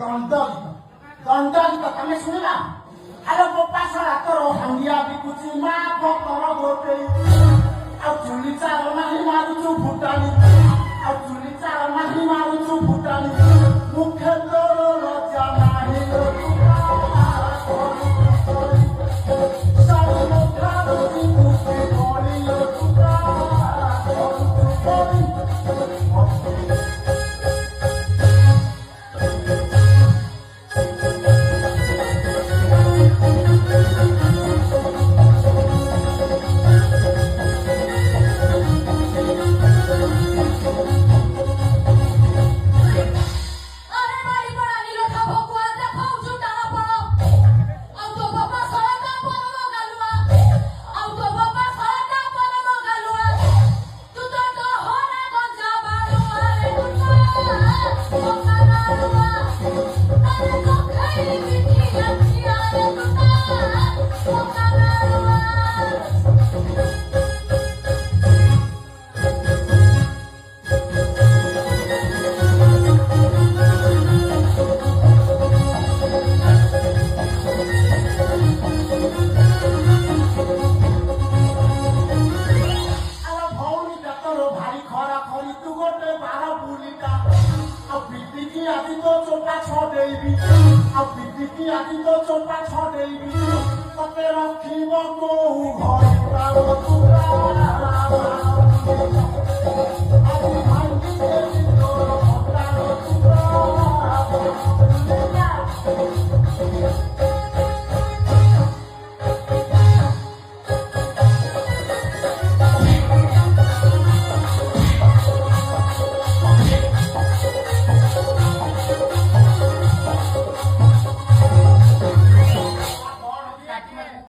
ଦଣ୍ଡ ତମେ ଶୁଣିବା ଆଲୋ ଗୋପାସରା ତୋର ହାଣ୍ଡିଆ ବିକୁଛି ମା ଭକ୍ତର ଗୋଟେଇ ଆଉ ଚୁଲି ଚାଳ ନାହିଁ ମାରୁଛୁ ଫୁଟାଣି ଆଉ ଚୁଲି ଚାଳ ନାହିଁ ମାରୁଛୁ ଫୁଟାଣି ମୁଖେ ତୋର ଲଜ୍ଜା ନାହିଁ চোপা ছড়েইবি তোকে রখিব কোউ ঘরে